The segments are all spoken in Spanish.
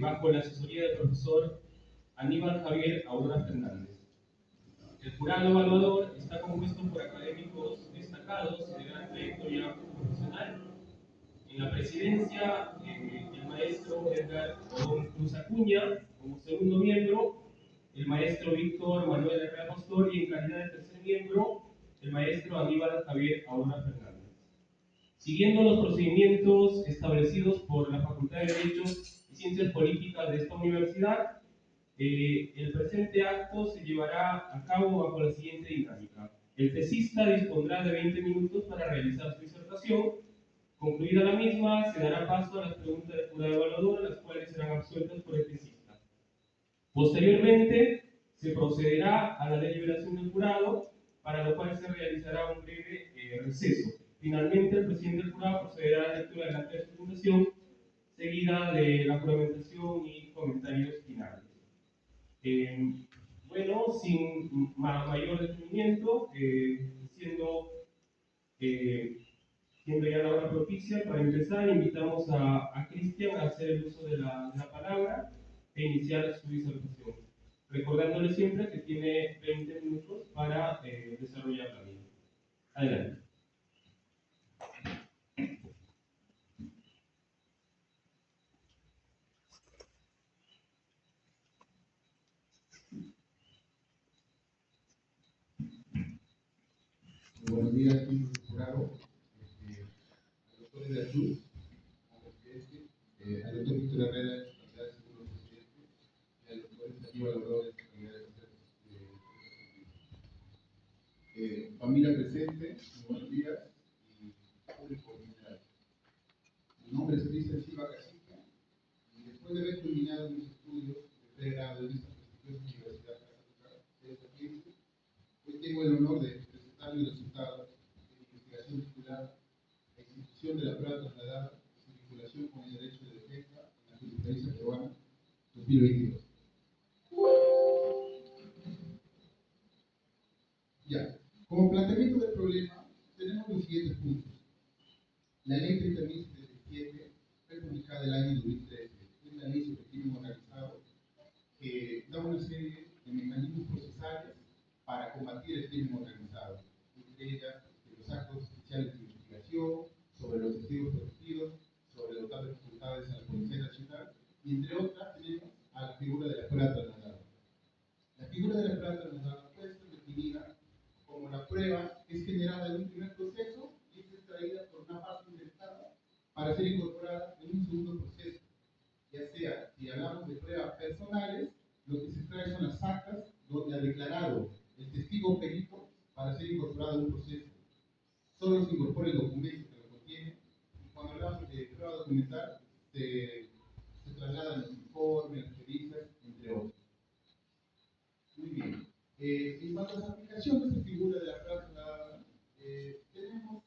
bajo la asesoría del profesor Aníbal Javier Aurora Fernández. El jurado evaluador está compuesto por académicos destacados y de gran trayectoria profesional. En la presidencia, el maestro Edgar Odón Cruz Acuña, como segundo miembro, el maestro Víctor Manuel Herrera Pastor, y en calidad de tercer miembro, el maestro Aníbal Javier Aurora Fernández. Siguiendo los procedimientos establecidos por la Facultad de Derecho y Ciencias Políticas de esta universidad, el presente acto se llevará a cabo bajo la siguiente dinámica. El tesista dispondrá de 20 minutos para realizar su disertación. Concluida la misma, se dará paso a las preguntas del jurado evaluador, las cuales serán absueltas por el tesista. Posteriormente, se procederá a la deliberación del jurado, para lo cual se realizará un breve receso. Finalmente, el presidente del jurado procederá a la lectura de la acta de sustentación, seguida de la juramentación y comentarios finales. Bueno, sin mayor detenimiento, siendo ya la hora propicia, para empezar, invitamos a Cristian a hacer el uso de la palabra e iniciar su disertación, recordándole siempre que tiene 20 minutos para desarrollar la misma. Adelante. Buenos días, miembros del jurado, al doctor de Azul, al presidente, al doctor Víctor Herrera, en su calidad de segundo presidente, y al doctor Aníbal Aurora, en su calidad de tercer presidente. Familia presente, buenos días, y público en general. Mi nombre es Cristian Silva Casica, y después de haber culminado mis estudios de pregrado en esta prestigiosa Universidad Católica de Sapienza, hoy tengo el honor de presentar mis resultados de mi investigación titulada La institución de la prueba trasladada y su vinculación con el derecho de defensa en la jurisprudencia peruana 2022. Ya, como planteamiento del problema, tenemos los siguientes puntos. La ley 30.077 fue publicada el año 2013. Es la ley sobre crimen organizado que da una serie de mecanismos procesales para combatir el crimen organizado, entre ellas los actos especiales de investigación, sobre los testigos protegidos, sobre dotar de facultades a la Policía Nacional, y entre otras tenemos a la figura de la prueba trasladada. La figura de la prueba trasladada puede ser definida como la prueba que es generada en un primer proceso y es extraída por una parte interesada para ser incorporada en un segundo proceso. Ya sea, si hablamos de pruebas personales, lo que se extrae son las actas donde ha declarado el testigo perito para ser incorporado en un proceso. Solo se incorpora el documento que lo contiene, y cuando hablamos de prueba documental, se trasladan los informes, las pericias, entre otros. Muy bien. En cuanto a la aplicación de esta figura de la prueba trasladada, tenemos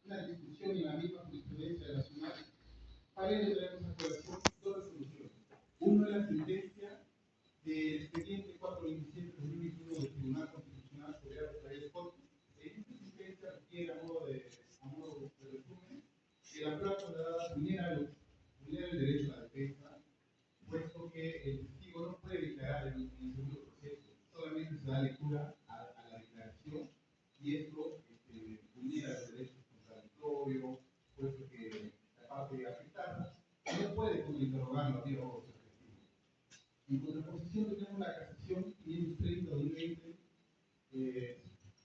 una discusión en la misma jurisprudencia nacional. Para ello traemos a colación dos resoluciones. Uno es la sentencia del expediente 427-2021 del Tribunal Constitucional sobre Aguas Corpus. En esta sentencia requiere, a modo de resumen, que la prueba trasladada vulnera el derecho a la defensa, puesto que el testigo no puede declarar en el segundo proceso, solamente se da lectura a la declaración, y esto vulnera los derechos contradictorios, puesto que la parte afectada no puede interrogarlo a viva voz. En contraposición tenemos la casación 530-2020,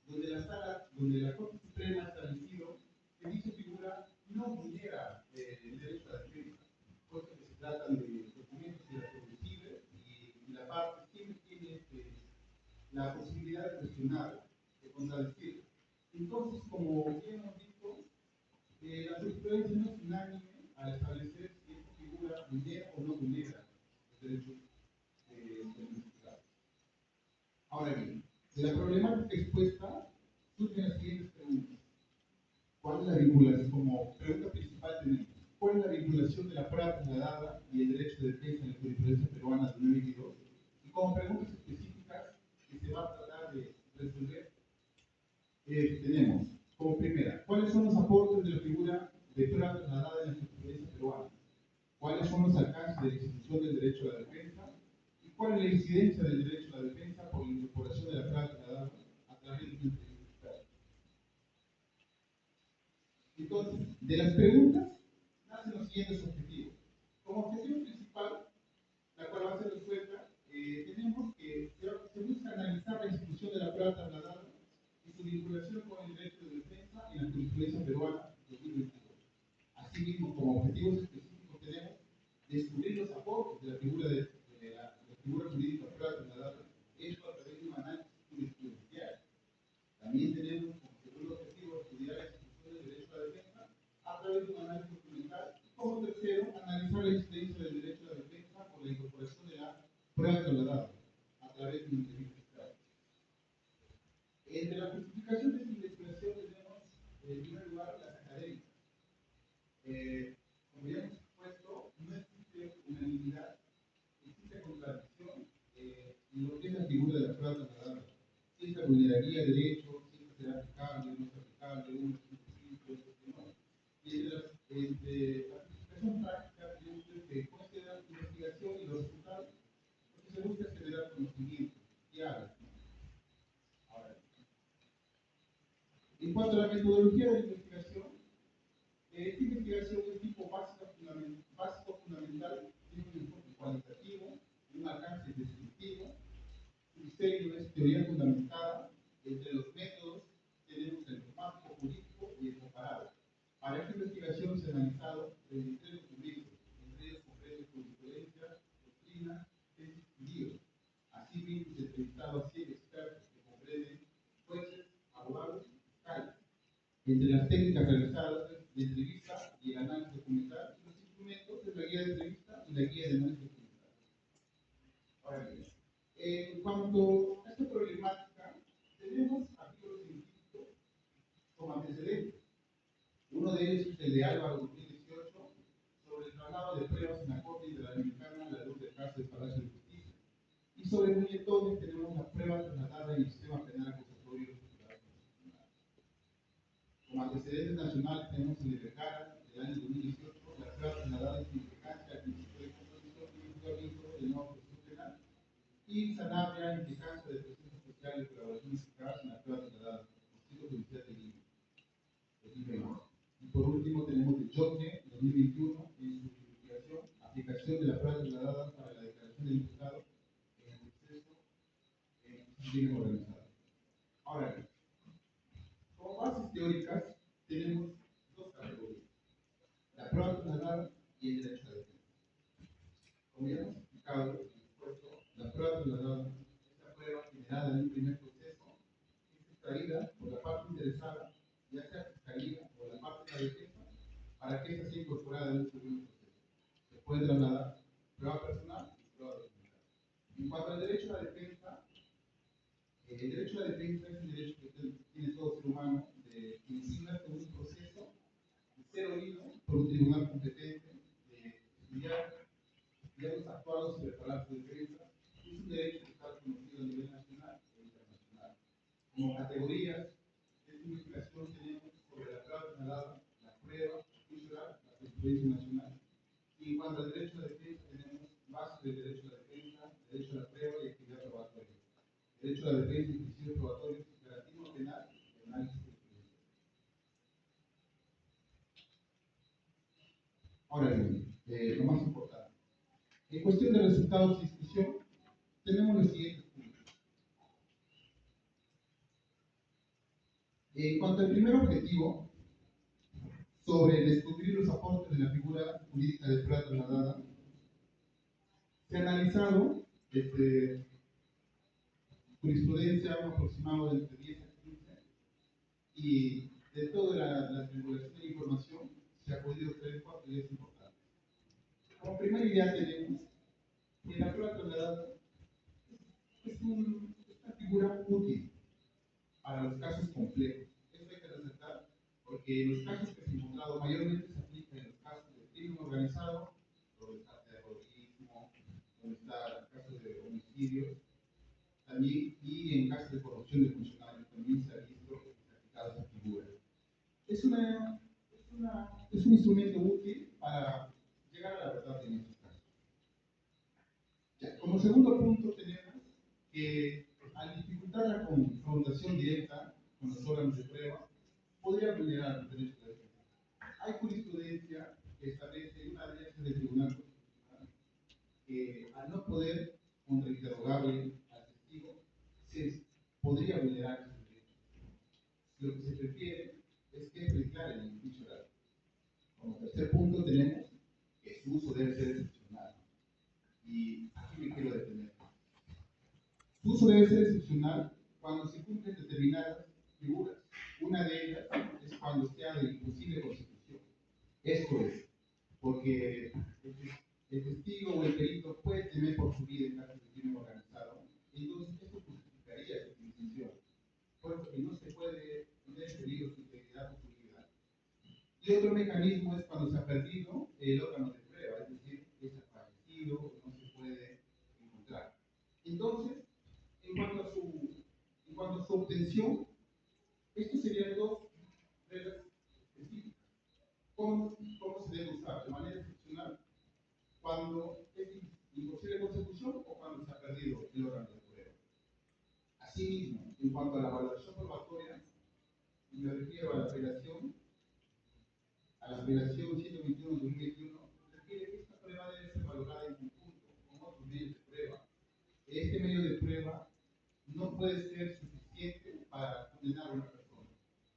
donde la Corte Suprema ha establecido que dicha figura no vulnera el derecho a la defensa, puesto que se tratan de documentos irreproducibles y la parte siempre tiene la posibilidad de cuestionar, de contradecir. Entonces, como bien hemos visto, la jurisprudencia no es unánime al establecer si esta figura vulnera o no vulnera los derechos del investigado. Ahora bien, de la problemática expuesta surgen las siguientes preguntas. ¿Cuál es la vinculación? Como pregunta principal tenemos, ¿cuál es la vinculación de la prueba trasladada y el derecho de defensa en la jurisprudencia peruana de 2022? Y como preguntas específicas que se va a tratar de resolver, tenemos como primera, ¿cuáles son los aportes de la figura de prueba trasladada en la jurisprudencia peruana? son los alcances de la institución del derecho a la defensa y cuál es la incidencia del derecho a la defensa por la incorporación de la prueba trasladada a través de un certificado. Entonces, de las preguntas nacen los siguientes objetivos. Como objetivo principal, la cual va a ser resuelta, tenemos que se busca analizar la institución de la prueba trasladada y su vinculación con el derecho de defensa en la jurisprudencia peruana 2022. Asimismo, como objetivos específicos tenemos descubrir los aportes de la figura la figura jurídica prueba trasladada, esto a través de un análisis jurisprudencial. También tenemos como segundo objetivo estudiar la institución del derecho a la defensa a través de un análisis documental. Y como tercero, analizar la incidencia del derecho a la defensa por la incorporación de la prueba trasladada a través de un certificado. Entre la justificación de esta investigación tenemos, en primer lugar, las académicas. Como ya hemos expuesto, no existe unanimidad, existe contradicción en lo que es la figura de la prueba trasladada. Si esta vulneraría derechos, si esta será aplicable, no es aplicable, uno es imposible, otro que no. Y entre la justificación práctica, tenemos que considerar la investigación y los resultados, porque se busca generar conocimiento fiable. Ahora, en cuanto a la metodología de la investigación, esta investigación es tipo básico fundamental, tiene un enfoque cualitativo, un alcance descriptivo, su diseño es teoría fundamentada, entre los métodos tenemos el dogmático jurídico y el comparado. Para esta investigación se han analizado 33 documentos, entre ellos comprende jurisprudencia, doctrina, tesis y libros. Asimismo, se ha entrevistado a 100 expertos que comprenden jueces, abogados y fiscales. Entre las técnicas realizadas, de entrevista y el análisis documental, y los instrumentos de la guía de entrevista y la guía de análisis documental. Ahora bien, en cuanto a esta problemática, tenemos artículos científicos como antecedentes. Uno de ellos es el de Álvaro 2018 sobre el traslado de pruebas en la Corte Interamericana a la luz del caso de Palacio de Justicia. Y sobre Muñetones tenemos la prueba trasladada en el sistema penal acusatorio. Como antecedentes nacionales tenemos el de Vergara del año 2018, la prueba trasladada en su implicancia al principio de compromiso y el juzgamiento del nuevo proceso penal, y Sanabria en implicancia de procesos sociales de colaboración eficaz en la prueba trasladada al Distrito Judicial de Lima 2020. Y por último tenemos el Joque 2021 en su investigación, aplicación de la prueba trasladada para la declaración del imputado en el proceso en crimen organizado. Ahora bien, como bases teóricas, tenemos dos categorías: la prueba trasladada y el derecho a defensa. Como ya hemos explicado y expuesto, la prueba trasladada es la prueba generada en un primer proceso, es extraída por la parte interesada, ya sea fiscalía o la parte de la defensa, para que esta sea incorporada en un segundo proceso. Se puede trasladar prueba personal y prueba documental. En cuanto al derecho a la defensa, el derecho a la defensa es un derecho que tiene todo ser humano de iniciar con un proceso de ser oído por un tribunal competente, de estudiar los actuados y preparar su defensa. Es un derecho que está reconocido a nivel nacional e internacional. Como categorías de investigación tenemos sobre la prueba trasladada, la prueba, la jurisprudencia nacional. Y en cuanto al derecho a la defensa tenemos base del derecho a la defensa, derecho a la prueba y actividad probatoria. Derecho a la defensa y principios probatorios, garantismo penal y análisis jurisprudencial. Ahora bien, lo más importante. En cuestión de resultados de discusión, tenemos los siguientes puntos. En cuanto al primer objetivo, sobre descubrir los aportes de la figura jurídica de prueba trasladada, se ha analizado desde jurisprudencia un aproximado de entre 10 a 15, y de toda la triangulación de información se ha podido obtener 4 ideas importantes. Como primera idea tenemos que la prueba trasladada es una figura útil para los casos complejos. Esto hay que resaltar porque los casos que se han encontrado mayormente se aplican en los casos de crimen organizado, donde está terrorismo, donde está casos de homicidios, también, y en casos de corrupción de funcionarios también se ha visto aplicada esta figura. Es un instrumento útil para llegar a la verdad en estos Como segundo punto tenemos que al dificultar la confrontación directa con los órganos de prueba, podría vulnerar los derechos de la defensa. Hay jurisprudencia que establece una de ellas del Tribunal Constitucional que al no poder contrainterrogarle al testigo, se podría vulnerar sus derechos. Lo que se prefiere es que se declare en el juicio oral. Como tercer punto tenemos que su uso debe ser excepcional. Y aquí me quiero detener. Su uso debe ser excepcional cuando se cumplen determinadas figuras. Una de ellas es cuando sea de imposible consecución. Esto es, porque el testigo o el perito puede temer por su vida en caso de crimen organizado, entonces esto justificaría su distinción, puesto que no se puede poner en peligro su integridad o su vida. Y otro mecanismo es cuando se ha perdido el órgano de prueba, es decir, es desaparecido o no se puede encontrar. Entonces, en cuanto a su obtención, estos serían dos reglas específicas. ¿Cómo se debe usar? ¿De manera excepcional? Cuando es imposible consecución o cuando se ha perdido el órgano de prueba. Asimismo, en cuanto a la valoración probatoria, me refiero a la apelación 121-2021, refiere que esta prueba debe ser valorada en conjunto con otros medios de prueba. Este medio de prueba no puede ser suficiente para condenar a una persona.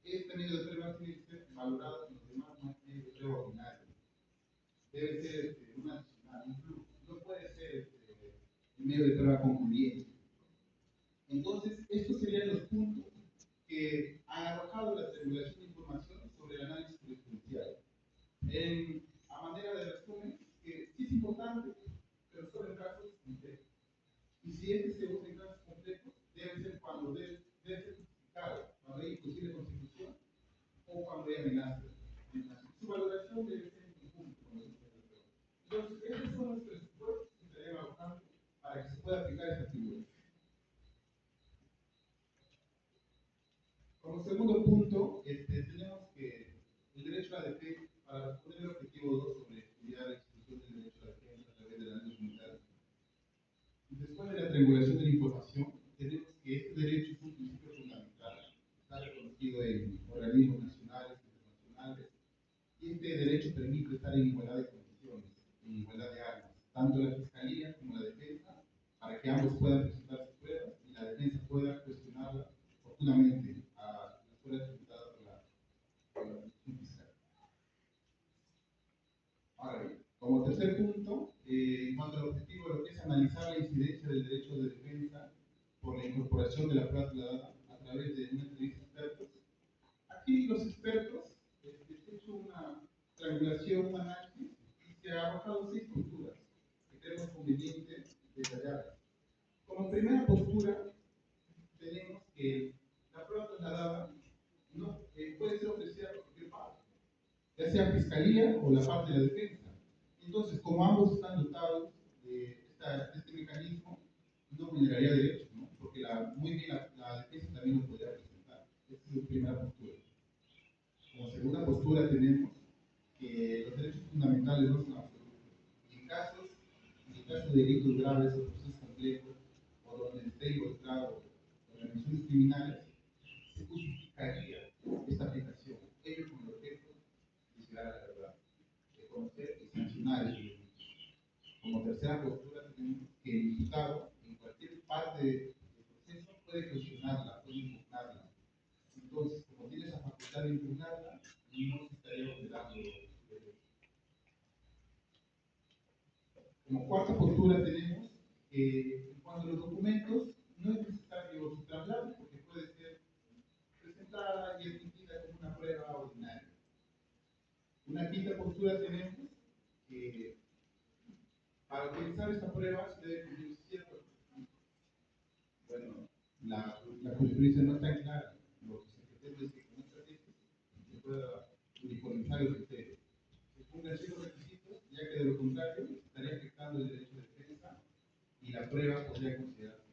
Este medio de prueba tiene que ser valorado con los demás medios de prueba ordinarios. Debe ser un adicional, un plus. No puede ser un medio de prueba concluyente. Entonces, estos serían los puntos que han arrojado la triangulación de información sobre el análisis jurisprudencial. A manera de resumen, que sí es importante, pero solo en casos complejos. Y si este se usa en casos complejos, debe ser cuando debe ser justificado, cuando hay imposible consecución o cuando hay amenaza. Su valoración debe ser en conjunto con los otros. Entonces, estos son los presupuestos que se deben arrojar para que se pueda aplicar esta figura. Como segundo punto, tenemos que el derecho a la defensa, para responder el objetivo 2 sobre estudiar la institución del derecho a la defensa a través de la ley comunitaria. Después de la triangulación de la información, tenemos que este derecho es un principio fundamental, está reconocido en organismos nacionales e internacionales, y este derecho permite estar en igualdad de condiciones, en igualdad de armas, tanto la fiscalía como la defensa, para que ambos puedan presentar sus pruebas y la defensa pueda cuestionarla oportunamente a las pruebas presentadas por la fiscal. Ahora bien, como tercer punto, en cuanto al objetivo, lo que es analizar la incidencia del derecho de defensa por la incorporación de la prueba trasladada a través de una entrevista de expertos. Aquí los expertos han hecho una triangulación, un análisis, y se ha arrojado 6 posturas que creemos conveniente detallar. Como primera postura, tenemos que la prueba trasladada no puede ser ofrecida por cualquier parte, ya sea fiscalía o la parte de la defensa. Entonces, como ambos están dotados de este mecanismo, no vulneraría derechos, ¿no? Porque muy bien la defensa también lo podría presentar. Esta es la primera postura. Como segunda postura tenemos que los derechos fundamentales no son absolutos. Y en caso de delitos graves o procesos complejos, o donde esté involucrado organizaciones criminales, se justificaría esta aplicación. Ello con el objeto de llegar a la verdad, de conocer y sancionar esos delitos. Como tercera postura tenemos que el imputado en cualquier parte del proceso puede cuestionarla, puede impugnarla. Entonces, como tiene esa facultad de impugnarla, no se estaría vulnerando su derecho. Como cuarta postura tenemos que en cuanto a los documentos no es necesario su traslado porque puede ser presentada y admitida como una prueba ordinaria. Una quinta postura tenemos que para utilizar esta prueba se debe cumplir ciertos requisitos. Bueno, la jurisprudencia no está clara. Lo que se pretende es que con esta tesis se pueda uniformizar el criterio. Se cumplen ciertos requisitos, ya que de lo contrario estaría afectando el derecho de defensa y la prueba podría considerarse.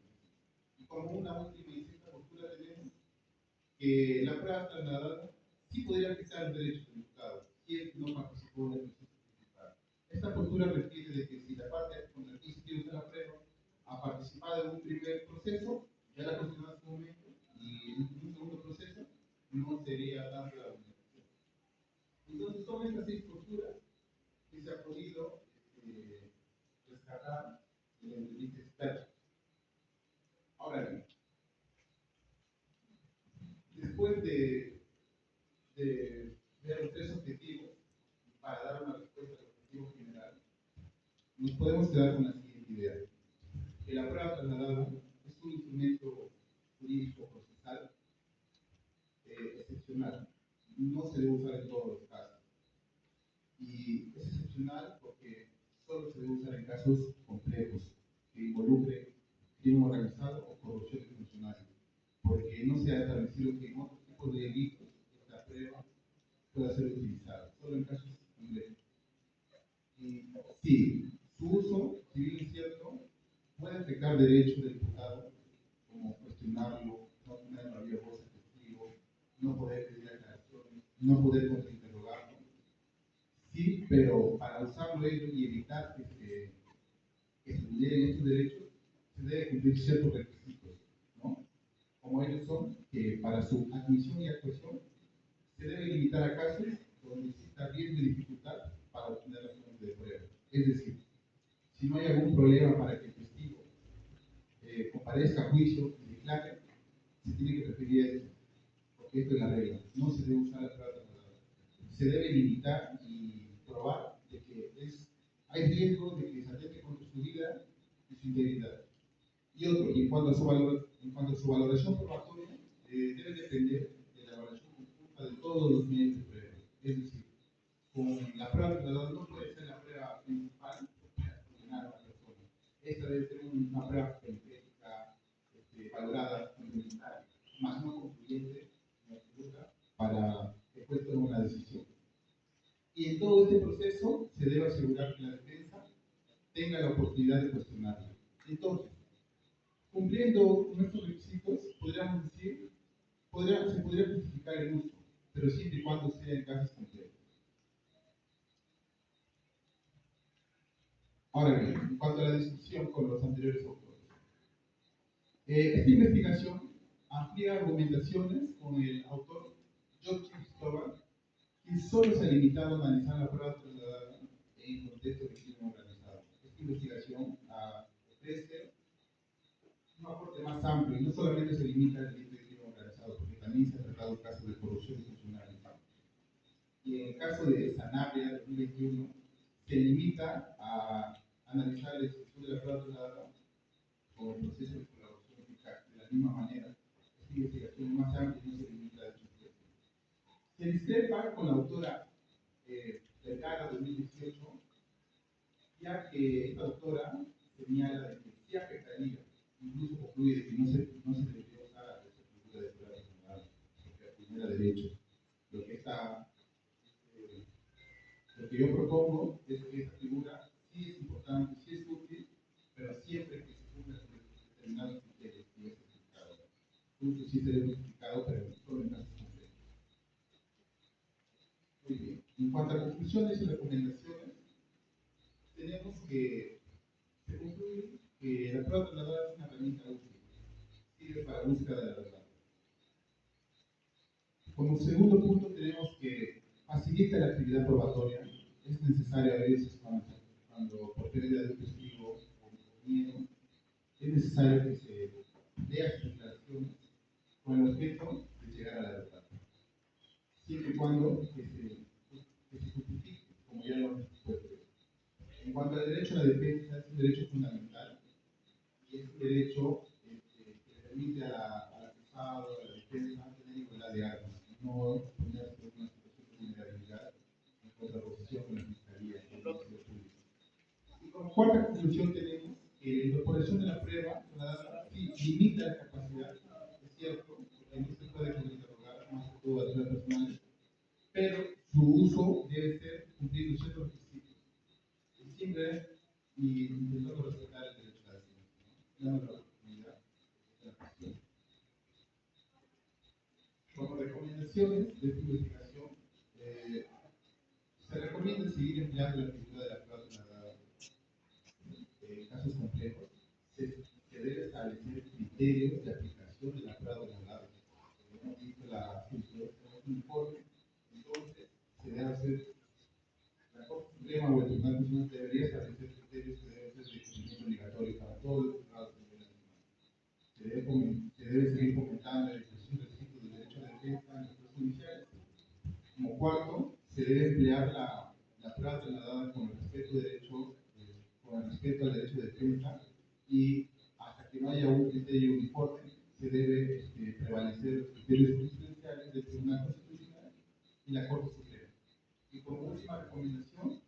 Y como una última y sexta postura tenemos que la prueba trasladada sí podría afectar los derechos del imputado si él no participó en el proceso principal. Esta postura refiere de que si la parte contra quien se quiere usar la prueba dado un primer proceso, ya la cuestionó en su momento, y en un segundo proceso no sería tanto la argumentación. Entonces, son estas 6 posturas que se ha podido rescatar de la entrevista experta. Ahora bien, después de ver los 3 objetivos, para dar una respuesta al objetivo general, nos podemos quedar con la siguiente idea: que la prueba trasladada es un instrumento jurídico procesal excepcional. No se debe usar en todos los casos. Y es excepcional porque solo se debe usar en casos complejos que involucren crimen organizado o corrupción de funcionarios, porque no se ha establecido que en otros tipos de delitos esta prueba pueda ser utilizada, solo en casos complejos. Y sí, su uso, si bien es cierto, puede afectar derechos del imputado, como cuestionarlo, no tener la vía voz al testigo, no poder pedir aclaraciones, no poder contrainterrogarlo. Sí, pero para usarlo ello y evitar que se vulneren estos derechos, se debe cumplir ciertos requisitos, ¿no? Como ellos son que para su admisión y actuación se debe limitar a casos donde exista riesgo y dificultad para obtener las fuentes de prueba. Es decir, si no hay algún problema para que el testigo comparezca a juicio y declare, se tiene que referir a esto, porque esto es la regla. No se debe usar la prueba trasladada. Se debe limitar y probar de que hay riesgo de que se atente contra su vida y su integridad. Y otro, en cuanto a su valoración probatoria, debe depender de la evaluación conjunta de todos los medios de prueba. Es decir, con la prueba trasladada no puede ser la prueba principal para condenar a una persona. Esta debe ser una prueba periférica, valorada, complementaria, más no concluyente ni absoluta para después tomar una decisión. Y en todo este proceso se debe asegurar que la defensa tenga la oportunidad de cuestionarlo. Entonces, cumpliendo nuestros requisitos, podríamos decir, se podría justificar el uso, pero siempre y cuando sea en casos concretos. Ahora bien, en cuanto a la discusión con los anteriores autores, esta investigación amplía argumentaciones con el autor George Cristóbal, quien solo se ha limitado a analizar la prueba trasladada en contexto de crimen organizado. Esta investigación ofrece un aporte más amplio y no solamente se limita al delito de crimen organizado, porque también se ha tratado casos de corrupción funcional. Y en el caso de Sanabria 2021, se limita a analizar la ejecución de la prueba trasladada con el proceso de colaboración eficaz. De la misma manera, esta investigación es más amplia y no se limita a estos aspectos. Se discrepa con la autora Vergara 2018, ya que esta autora señala de que sí afectaría, incluso concluye de que no se debería usar la estructura de prueba trasladada, porque afectaría derechos. Lo que yo propongo es que esta figura sí es importante, sí es útil, pero siempre que se cumpla con determinados criterios que es explicado. Justo sí se debe explicado, pero solo en casos concretos. Muy bien. En cuanto a conclusiones y recomendaciones, tenemos que se concluye que la prueba trasladada es una herramienta útil, sirve para la búsqueda de la verdad. Como segundo punto, tenemos que facilita la actividad probatoria. Es necesario a veces cuando por pérdida de un testigo o miedo, es necesario que se lea sus declaraciones con el objeto de llegar a la verdad, siempre y cuando que se justifique, como ya lo hemos expuesto. En cuanto al derecho a la defensa, es un derecho fundamental y es un derecho que le permite al acusado, a la defensa, tener igualdad de armas, no ponerse en una situación de vulnerabilidad en contraposición con la fiscalía y el Ministerio Público. Y como cuarta conclusión tenemos que la incorporación de la prueba sí, limita la capacidad, es cierto, porque no se puede contrainterrogar más que todo a las pruebas personales, pero su uso debe ser cumpliendo ciertos requisitos. Siempre y intentando respetar el derecho a la ciencia, dando la oportunidad de la cuestión. Como recomendaciones de esta investigación, se recomienda seguir empleando la figura de la prueba trasladada en casos complejos. Se debe establecer criterios de aplicación de la prueba de la edad. Hemos visto el informe, entonces se debe hacer, la Corte Suprema o el Tribunal Constitucional debería establecer criterios que deben ser de cumplimiento obligatorio para todos los juzgados de nivel nacional. Se debe seguir fomentando la discusión del ciclo del derecho de defensa en los procesos judiciales. Como cuarto, se debe emplear la prueba trasladada con el respeto al derecho de defensa, y hasta que no haya un criterio uniforme, se debe prevalecer los criterios jurisprudenciales del Tribunal Constitucional y la Corte Suprema. Y como última recomendación,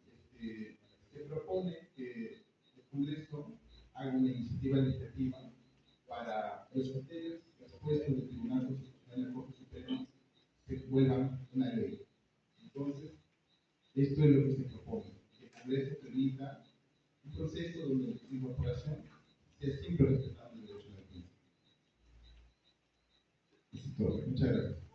se propone que el Congreso haga una iniciativa legislativa para los criterios expuestos del Tribunal Constitucional y la Corte Suprema se vuelvan una ley. Entonces, esto es lo que se propone, que el Congreso permita un proceso donde la incorporación sea siempre respetando el derecho de la defensa. Eso es todo. Muchas gracias.